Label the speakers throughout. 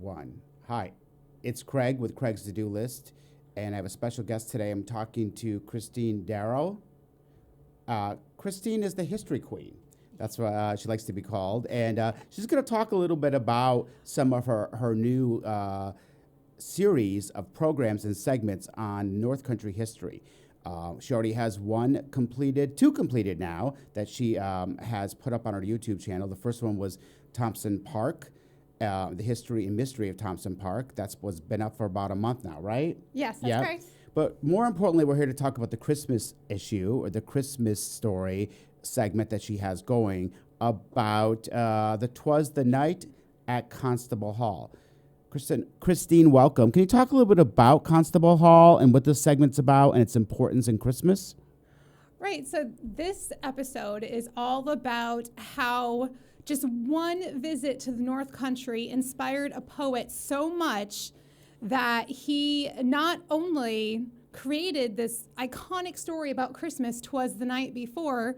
Speaker 1: one. Hi, it's Craig with Craig's To-Do List, and I have a special guest today. I'm talking to Christine Darrow. Christine is the history queen. That's what she likes to be called. And she's going to talk a little bit about some of her new series of programs and segments on North Country history. She already has two completed now that she has put up on her YouTube channel. The first one was Thompson Park, the history and mystery of Thompson Park. That's what's been up for about a month now, right?
Speaker 2: Yes, that's correct.
Speaker 1: But more importantly, we're here to talk about the Christmas issue or the Christmas story segment that she has going about the Twas the Night at Constable Hall. Christine, welcome. Can you talk a little bit about Constable Hall and what this segment's about and its importance in Christmas?
Speaker 2: Right. So this episode is all about how just one visit to the North Country inspired a poet so much that he not only created this iconic story about Christmas, "Twas the Night Before,"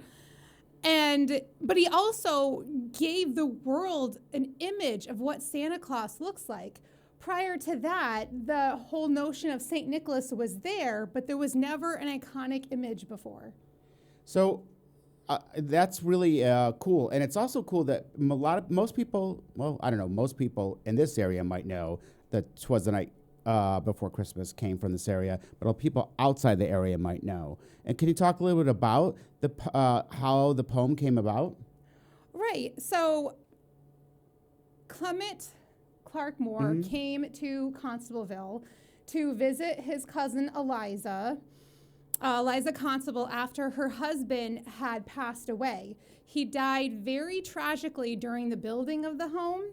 Speaker 2: but he also gave the world an image of what Santa Claus looks like. Prior to that, the whole notion of St. Nicholas was there, but there was never an iconic image before.
Speaker 1: So that's really cool. And it's also cool that most people in this area might know that 'Twas the Night Before Christmas came from this area, but people outside the area might know. And can you talk a little bit about how the poem came about?
Speaker 2: Right. So Clement Clark Moore came to Constableville to visit his cousin Eliza Constable, after her husband had passed away. He died very tragically during the building of the home.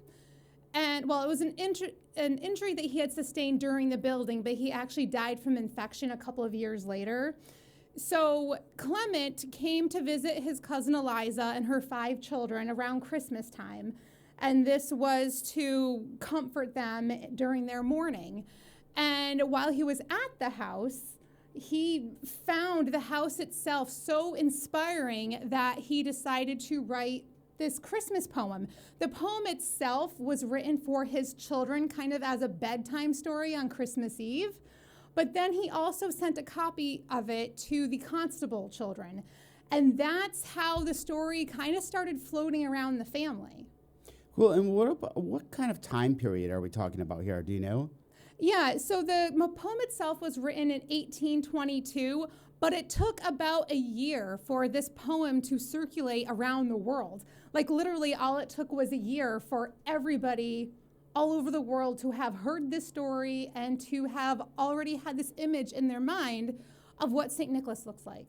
Speaker 2: And it was an injury that he had sustained during the building, but he actually died from infection a couple of years later. So Clement came to visit his cousin Eliza and her 5 children around Christmas time. And this was to comfort them during their mourning. And while he was at the house, he found the house itself so inspiring that he decided to write this Christmas poem. The poem itself was written for his children kind of as a bedtime story on Christmas Eve, but then he also sent a copy of it to the Constable children. And that's how the story kind of started floating around the family.
Speaker 1: Cool. And what kind of time period are we talking about here? Do you know?
Speaker 2: Yeah, so the poem itself was written in 1822, but it took about a year for this poem to circulate around the world. Like literally all it took was a year for everybody all over the world to have heard this story and to have already had this image in their mind of what St. Nicholas looks like.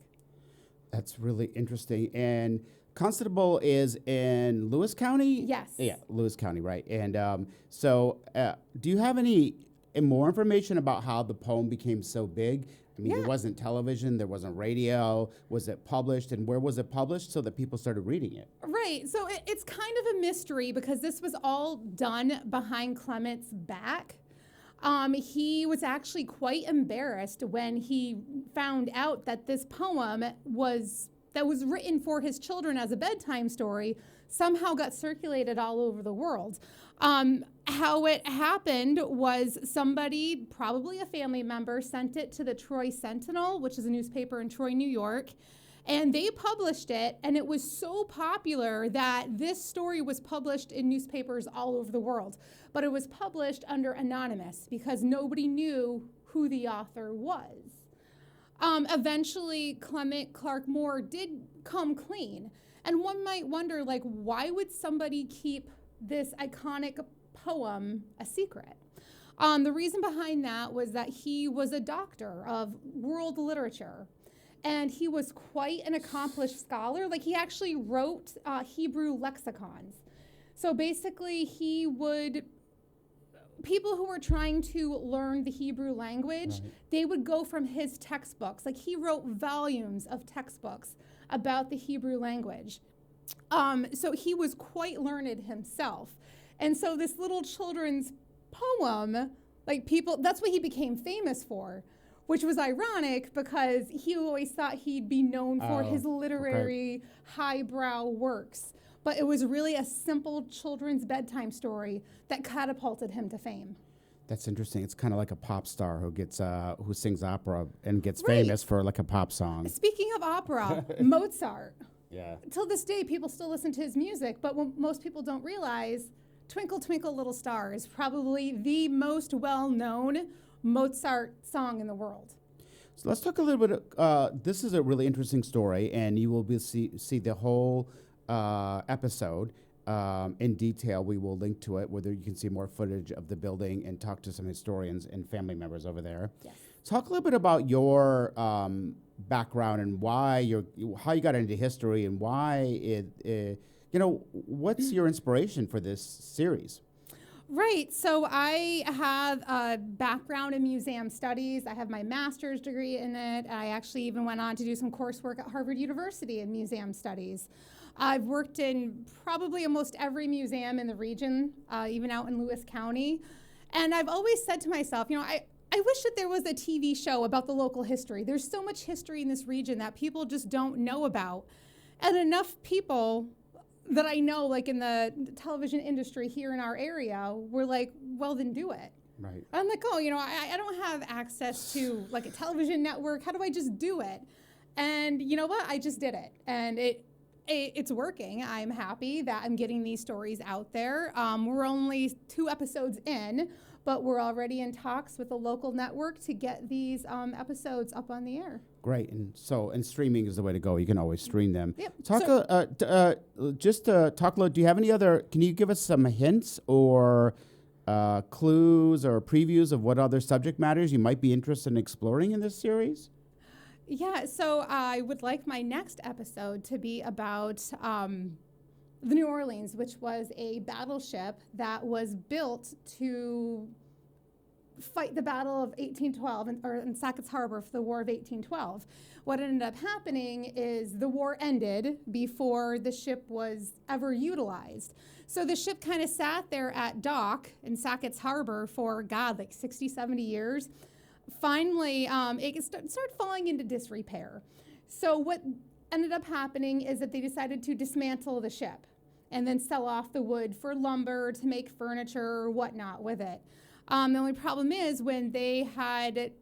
Speaker 1: That's really interesting. And Constable is in Lewis County?
Speaker 2: Yes.
Speaker 1: Yeah, Lewis County, right. And do you have any more information about how the poem became so big? I mean, There wasn't television, there wasn't radio. Was it published, and where was it published so that people started reading it?
Speaker 2: Right. So it's kind of a mystery because this was all done behind Clement's back. He was actually quite embarrassed when he found out that this poem that was written for his children as a bedtime story somehow got circulated all over the world. How it happened was somebody, probably a family member, sent it to the Troy Sentinel, which is a newspaper in Troy, New York, and they published it, and it was so popular that this story was published in newspapers all over the world. But it was published under anonymous because nobody knew who the author was. Eventually, Clement Clark Moore did come clean. And one might wonder, why would somebody keep this iconic poem a secret? The reason behind that was that he was a doctor of world literature. And he was quite an accomplished scholar. He actually wrote Hebrew lexicons. So basically, people who were trying to learn the Hebrew language, they would go from his textbooks. He wrote volumes of textbooks about the Hebrew language. So he was quite learned himself. And so this little children's poem, that's what he became famous for, which was ironic because he always thought he'd be known for his literary highbrow works. but it was really a simple children's bedtime story that catapulted him to fame.
Speaker 1: That's interesting. It's kind of like a pop star who gets who sings opera and gets
Speaker 2: Right.
Speaker 1: famous for like a pop song.
Speaker 2: Speaking of opera, Mozart.
Speaker 1: Yeah.
Speaker 2: Till this day, people still listen to his music, but what most people don't realize, Twinkle, Twinkle, Little Star is probably the most well-known Mozart song in the world.
Speaker 1: So let's talk a little bit. This is a really interesting story, and you will see the whole episode in detail. We will link to it, whether you can see more footage of the building and talk to some historians and family members over there.
Speaker 2: Yes.
Speaker 1: Talk a little bit about your background and why how you got into history and why what's your inspiration for this series?
Speaker 2: Right. So I have a background in museum studies. I have my master's degree in it. I actually even went on to do some coursework at Harvard University in museum studies. I've worked in probably almost every museum in the region, even out in Lewis County. And I've always said to myself, I wish that there was a TV show about the local history. There's so much history in this region that people just don't know about. And enough people that I know, like in the television industry here in our area, were like, well, then do it.
Speaker 1: Right.
Speaker 2: I'm like, I don't have access to like a television network. How do I just do it? And you know what? I just did it. And it's working. I'm happy that I'm getting these stories out there. We're only 2 episodes in, but we're already in talks with a local network to get these episodes up on the air.
Speaker 1: Great, and streaming is the way to go. You can always stream them.
Speaker 2: Yep.
Speaker 1: Talk talk a little. Do you have any other? Can you give us some hints or clues or previews of what other subject matters you might be interested in exploring in this series?
Speaker 2: Yeah, so I would like my next episode to be about the New Orleans, which was a battleship that was built to fight the Battle of 1812 in Sackett's Harbor for the War of 1812. What ended up happening is the war ended before the ship was ever utilized. So the ship kind of sat there at dock in Sackett's Harbor for, like 60, 70 years. Finally, it started falling into disrepair. So what ended up happening is that they decided to dismantle the ship and then sell off the wood for lumber to make furniture or whatnot with it. The only problem is when they had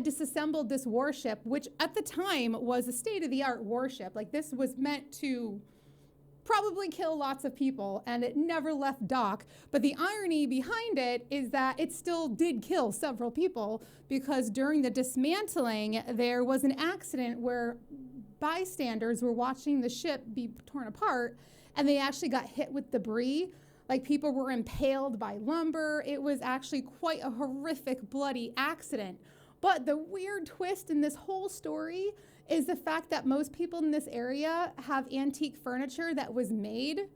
Speaker 2: disassembled this warship, which at the time was a state-of-the-art warship, like this was meant to probably kill lots of people, and it never left dock. But the irony behind it is that it still did kill several people, because during the dismantling, there was an accident where bystanders were watching the ship be torn apart, and they actually got hit with debris. Like people were impaled by lumber. It was actually quite a horrific, bloody accident. But the weird twist in this whole story is the fact that most people in this area have antique furniture that was made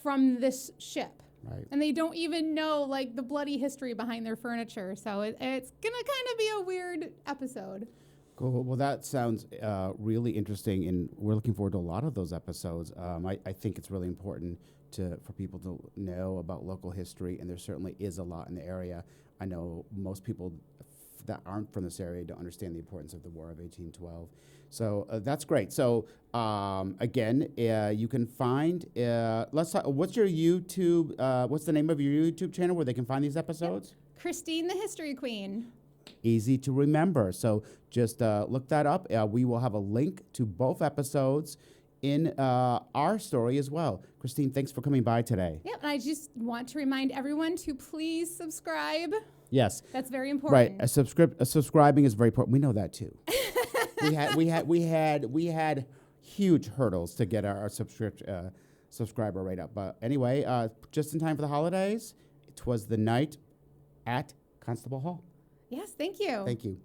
Speaker 2: from this ship.
Speaker 1: Right.
Speaker 2: And they don't even know like the bloody history behind their furniture. So it's gonna kind of be a weird episode.
Speaker 1: Cool. Well, that sounds really interesting, and we're looking forward to a lot of those episodes. I think it's really important for people to know about local history, and there certainly is a lot in the area. I know most people that aren't from this area don't understand the importance of the War of 1812. So that's great. So again, you can find, let's talk, what's your YouTube, what's the name of your YouTube channel where they can find these episodes?
Speaker 2: Yep. Christine the History Queen.
Speaker 1: Easy to remember. So just look that up. We will have a link to both episodes in our story as well. Christine, thanks for coming by today.
Speaker 2: Yep, and I just want to remind everyone to please subscribe.
Speaker 1: Yes.
Speaker 2: That's very important.
Speaker 1: Right. Subscribing is very important. We know that too. we had huge hurdles to get our subscriber rate up. But anyway, just in time for the holidays, it was the night at Constable Hall.
Speaker 2: Yes, thank you.
Speaker 1: Thank you.